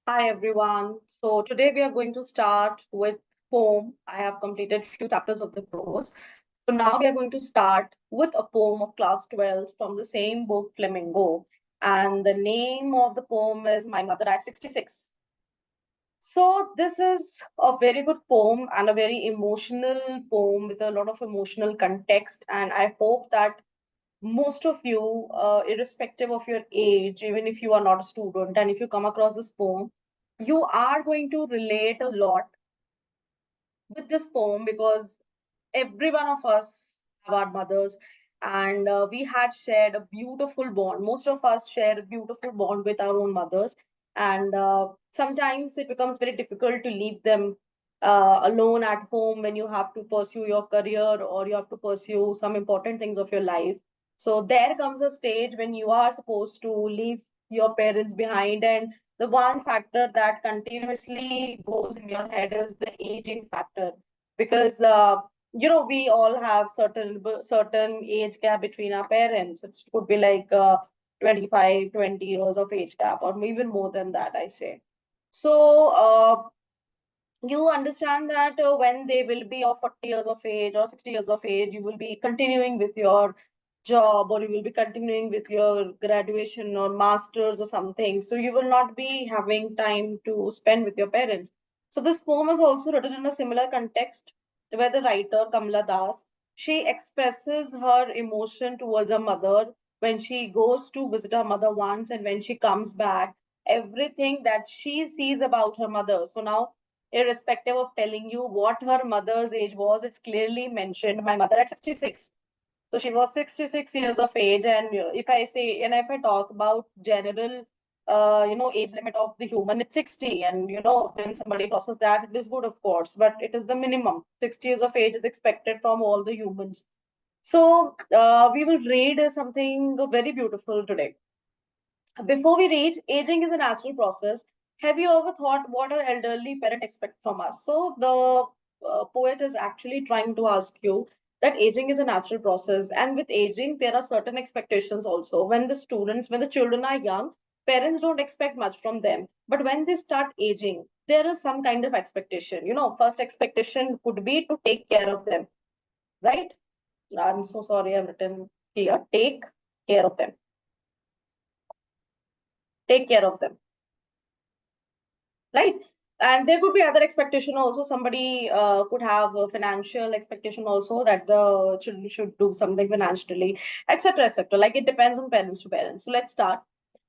Hi everyone. So today we are going to start with poem. I have completed few chapters of the prose. So now we are going to start with a poem of class 12 from the same book Flamingo. And the name of the poem is My Mother at 66. So this is a very good poem and a very emotional poem with a lot of emotional context. And I hope that most of you, irrespective of your age, even if you are not a student, and if you come across this poem, you are going to relate a lot with this poem because every one of us have our mothers, and we had shared a beautiful bond. Most of us share a beautiful bond with our own mothers, and sometimes it becomes very difficult to leave them alone at home when you have to pursue your career or you have to pursue some important things of your life. So there comes a stage when you are supposed to leave your parents behind, and the one factor that continuously goes in your head is the aging factor, because we all have certain age gap between our parents. It could be like 25, 20 years of age gap, or even more than that, I say. So you understand that when they will be of 40 years of age or 60 years of age, you will be continuing with your job, or you will be continuing with your graduation or masters or something. So you will not be having time to spend with your parents. So this poem is also written in a similar context, where the writer Kamala Das, she expresses her emotion towards her mother when she goes to visit her mother once, and when she comes back, everything that she sees about her mother. So now, irrespective of telling you what her mother's age was, it's clearly mentioned my mother at 66. So she was 66 years of age. And if I say, and if I talk about general, age limit of the human, it's 60. And, when somebody crosses that, it is good, of course, but it is the minimum. 60 years of age is expected from all the humans. So we will read something very beautiful today. Before we read, aging is a natural process. Have you ever thought what our elderly parents expect from us? So the poet is actually trying to ask you that aging is a natural process, and with aging, there are certain expectations also. When the children are young, parents don't expect much from them. But when they start aging, there is some kind of expectation. First expectation could be to take care of them, right? I'm so sorry, I've written here, take care of them. Take care of them, right? And there could be other expectation also. Somebody could have a financial expectation also, that the children should do something financially, etc., etc. Like, it depends on parents to parents. So let's start.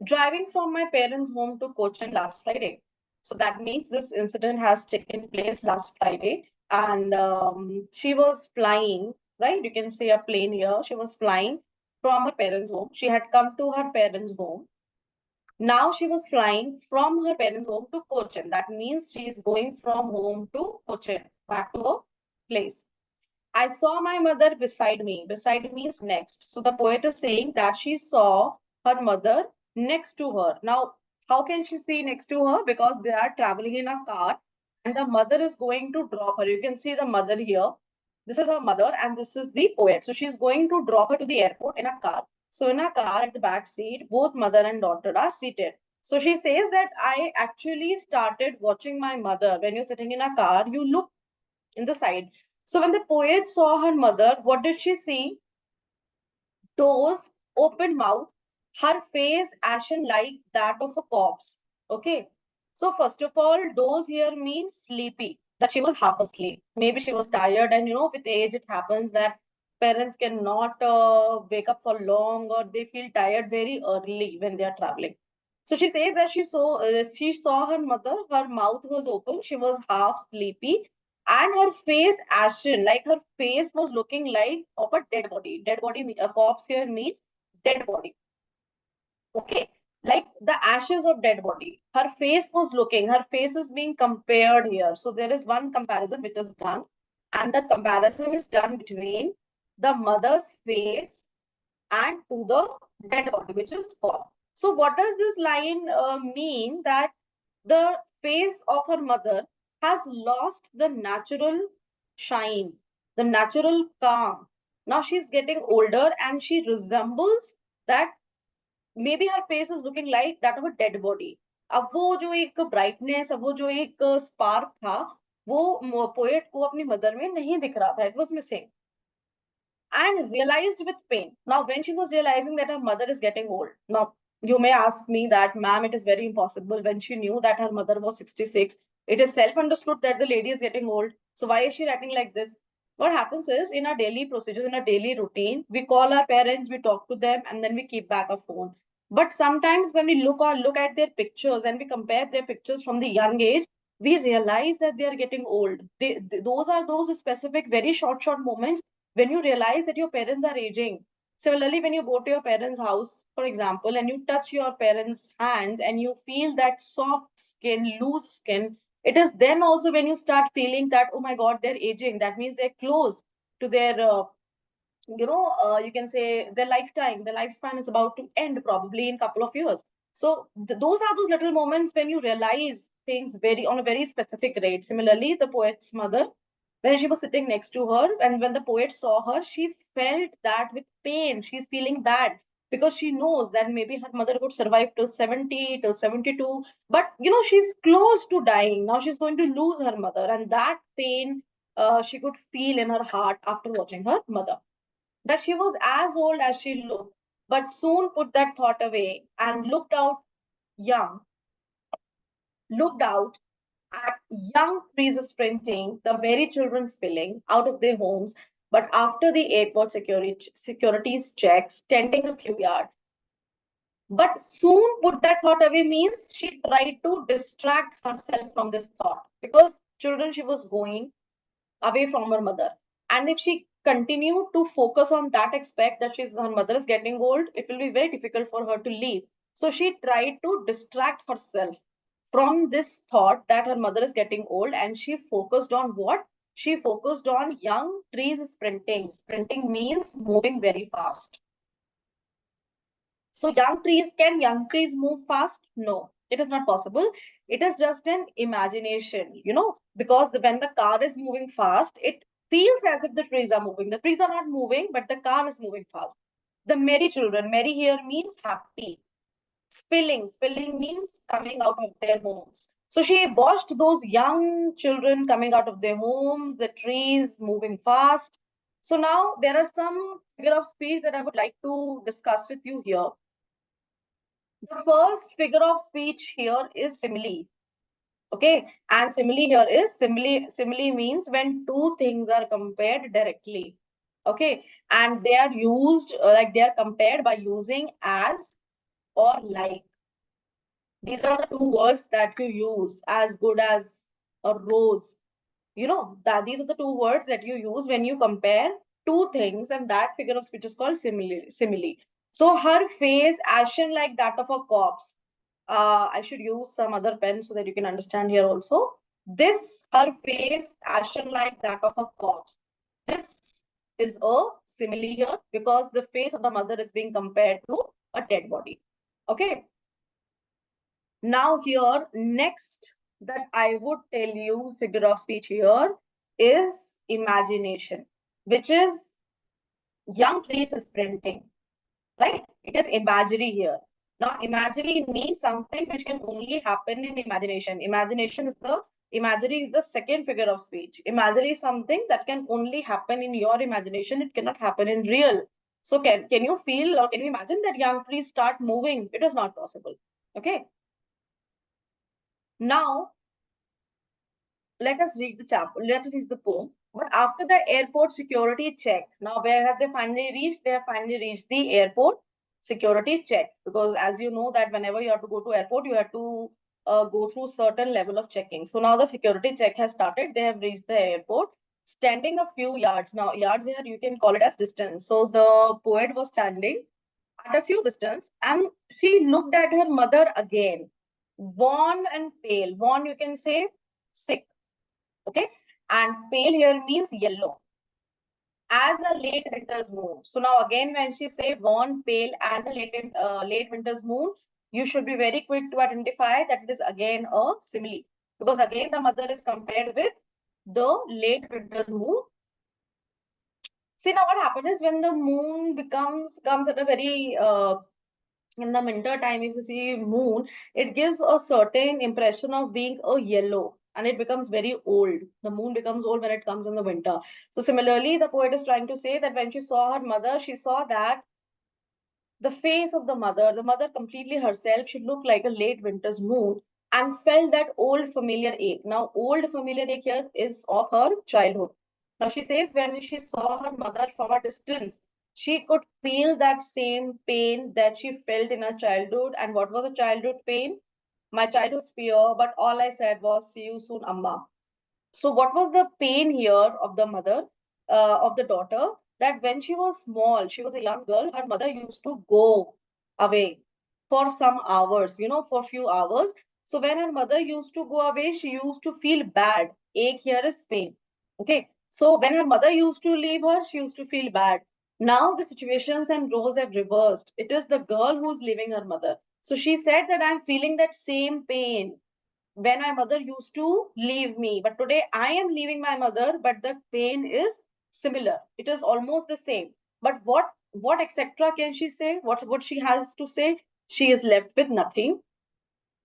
Driving from my parents' home to Cochin last Friday. So that means this incident has taken place last Friday, and she was flying. Right, you can say a plane here. She was flying from her parents' home. She had come to her parents' home. Now she was flying from her parents' home to Cochin. That means she is going from home to Cochin, back to her place. I saw my mother beside me. Beside means next. So the poet is saying that she saw her mother next to her. Now, how can she see next to her? Because they are traveling in a car, and the mother is going to drop her. You can see the mother here. This is her mother, and this is the poet. So she's going to drop her to the airport in a car. So in a car at the back seat, both mother and daughter are seated. So she says that I actually started watching my mother. When you're sitting in a car, you look in the side. So when the poet saw her mother, what did she see? Toes, open mouth, her face ashen like that of a corpse. Okay. So first of all, doze here means sleepy, that she was half asleep. Maybe she was tired, and with age it happens that parents cannot wake up for long, or they feel tired very early when they are traveling. So she says that she saw her mother. Her mouth was open. She was half sleepy, and her face ashen, like her face was looking like of a dead body. Dead body, a corpse here means dead body. Okay, like the ashes of dead body. Her face was looking. Her face is being compared here. So there is one comparison which is done, and the comparison is done between the mother's face and to the dead body, which is corpse. So what does this line mean? That the face of her mother has lost the natural shine, the natural calm. Now she's getting older, and she resembles that. Maybe her face is looking like that of a dead body. अब वो जो एक brightness, अब वो जो एक spark था, वो पोएट को अपनी मदर में नहीं दिख रहा था. It was missing. And realized with pain. Now, when she was realizing that her mother is getting old, now you may ask me that, ma'am, it is very impossible. When she knew that her mother was 66, it is self understood that the lady is getting old. So, why is she writing like this? What happens is, in our daily procedures, in our daily routine, we call our parents, we talk to them, and then we keep back our phone. But sometimes when we look at their pictures and we compare their pictures from the young age, we realize that they are getting old. Those are those specific, very short moments when you realize that your parents are aging. Similarly, when you go to your parents' house, for example, and you touch your parents' hands and you feel that soft skin, loose skin, it is then also when you start feeling that, oh my God, they're aging. That means they're close to their you can say their lifetime, their lifespan is about to end probably in a couple of years. So those are those little moments when you realize things very on a very specific rate. Similarly, the poet's mother, when she was sitting next to her, and when the poet saw her, she felt that with pain. She's feeling bad because she knows that maybe her mother would survive till 70, till 72. But she's close to dying. Now she's going to lose her mother, and that pain she could feel in her heart after watching her mother, that she was as old as she looked, but soon put that thought away and young, looked out at young trees sprinting, the very children spilling out of their homes. But after the airport securities checks, standing a few yards, but soon put that thought away means she tried to distract herself from this thought, because children she was going away from her mother. And if she continued to focus on that aspect, that her mother is getting old, it will be very difficult for her to leave. So she tried to distract herself from this thought that her mother is getting old, and she focused on what? She focused on young trees sprinting. Sprinting means moving very fast. So can young trees move fast? No, it is not possible. It is just an imagination, because when the car is moving fast, it feels as if the trees are moving. The trees are not moving, but the car is moving fast. The merry children, merry here means happy. Spilling means coming out of their homes. So she watched those young children coming out of their homes, the trees moving fast. So now there are some figure of speech that I would like to discuss with you here. The first figure of speech here is simile. Okay, and simile here is simile means when two things are compared directly. Okay, and they are used like they are compared by using as or like. These are the two words that you use, as good as a rose. That these are the two words that you use when you compare two things, and that figure of speech is called simile. So her face ashen like that of a corpse. I should use some other pen so that you can understand here also. This, her face ashen like that of a corpse. This is a simile here because the face of the mother is being compared to a dead body. Okay. Now here, next that I would tell you figure of speech here is imagination, which is young trees sprinting, right? It is imagery here. Now, imagery means something which can only happen in imagination. Imagery is the second figure of speech. Imagery is something that can only happen in your imagination. It cannot happen in real. So can you feel or can you imagine that young trees start moving? It is not possible. Okay. Now, let us read the chapter. Let us read the poem. But after the airport security check, now where have they finally reached? They have finally reached the airport security check, because as you know that whenever you have to go to airport, you have to go through certain level of checking. So now the security check has started. They have reached the airport, standing a few yards. Now yards here you can call it as distance. So the poet was standing at a few distance, and she looked at her mother again, worn and pale. Worn you can say sick. Okay, and pale here means yellow, as a late winter's moon. So now again, when she say worn pale as a late winter's moon, you should be very quick to identify that it is again a simile, because again the mother is compared with the late winter's moon. See, now what happens is when the moon comes at a very in the winter time, if you see moon, it gives a certain impression of being a yellow, and it becomes very old. The moon becomes old when it comes in the winter. So similarly, the poet is trying to say that when she saw her mother, she saw that the face of the mother completely herself, she looked like a late winter's moon, and felt that old familiar ache. Now, old familiar ache here is of her childhood. Now, she says when she saw her mother from a distance, she could feel that same pain that she felt in her childhood. And what was a childhood pain? My childhood's fear, but all I said was, "See you soon, Amma." So what was the pain here of the mother, of the daughter, that when she was small, she was a young girl, her mother used to go away for some hours, for few hours. So when her mother used to go away, she used to feel bad. Ache here is pain. Okay. So when her mother used to leave her, she used to feel bad. Now the situations and roles have reversed. It is the girl who's leaving her mother. So she said that I'm feeling that same pain when my mother used to leave me. But today I am leaving my mother, but the pain is similar. It is almost the same. But what etc. can she say? What she has to say? She is left with nothing.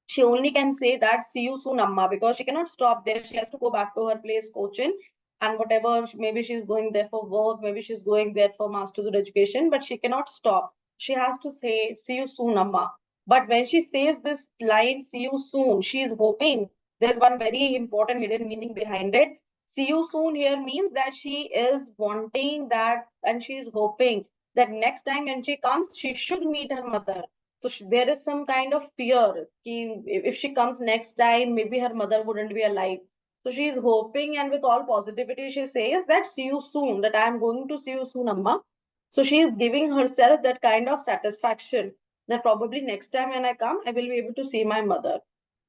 She only can say that "see you soon, Amma," because she cannot stop there. She has to go back to her place, Cochin, and whatever, maybe she's going there for work, maybe she's going there for Masters of Education, but she cannot stop. She has to say "see you soon, Amma." But when she says this line "see you soon," she is hoping. There's one very important hidden meaning behind it. "See you soon" here means that she is wanting that, and she is hoping that next time when she comes, she should meet her mother. So there is some kind of fear ki if she comes next time, maybe her mother wouldn't be alive. So she is hoping, and with all positivity, she says that "see you soon," that I am going to see you soon, Amma. So she is giving herself that kind of satisfaction that probably next time when I come, I will be able to see my mother.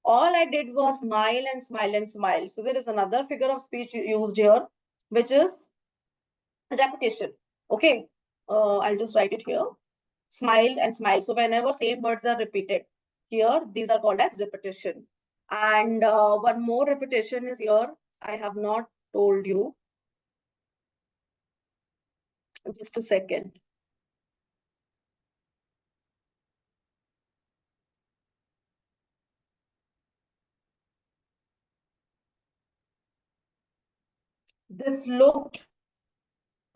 All I did was smile and smile and smile. So there is another figure of speech used here, which is repetition. Okay, I'll just write it here. Smile and smile. So whenever same words are repeated, here these are called as repetition. And one more repetition is here. I have not told you. Just a second. This looked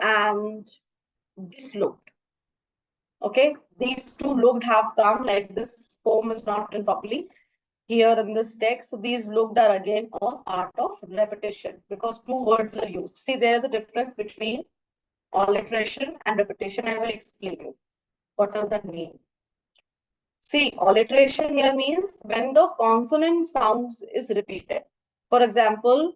and this looked. Okay, these two looked have come, like this poem is not written properly here in this text. So these looked are again a part of repetition because two words are used. See, there is a difference between alliteration and repetition. I will explain you. What does that mean? See, alliteration here means when the consonant sounds is repeated. For example,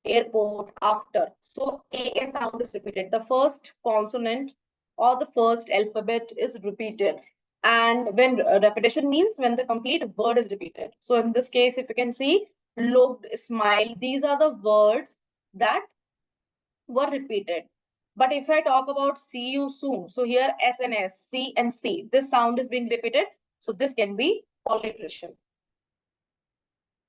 airport, after. So A sound is repeated. The first consonant or the first alphabet is repeated. And when repetition means when the complete word is repeated. So in this case, if you can see, looked, smile, these are the words that were repeated. But if I talk about "see you soon," so here S and S, C and C, this sound is being repeated. So this can be alliteration.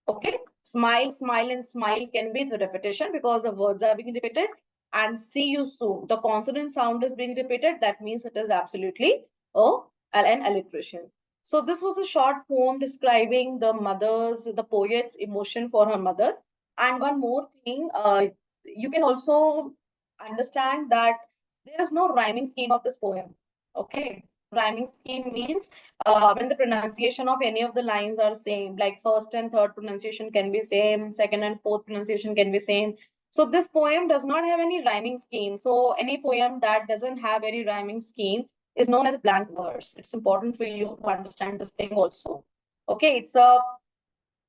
Okay, smile, smile, and smile can be the repetition because the words are being repeated. And "see you soon," the consonant sound is being repeated. That means it is absolutely an alliteration. So this was a short poem describing the poet's emotion for her mother. And one more thing, you can also understand that there is no rhyming scheme of this poem. Okay, rhyming scheme means when the pronunciation of any of the lines are same, like first and third pronunciation can be same, second and fourth pronunciation can be same. So this poem does not have any rhyming scheme. So any poem that doesn't have any rhyming scheme is known as blank verse. It's important for you to understand this thing also. Okay, it's a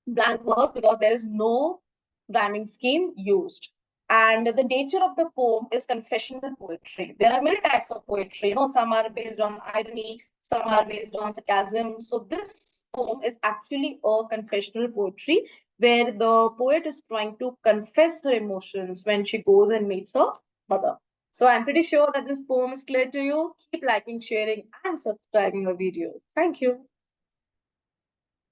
blank verse because there is no rhyming scheme used. And the nature of the poem is confessional poetry. There are many types of poetry. Some are based on irony, some are based on sarcasm. So this poem is actually a confessional poetry where the poet is trying to confess her emotions when she goes and meets her mother. So I'm pretty sure that this poem is clear to you. Keep liking, sharing, and subscribing our video. Thank you.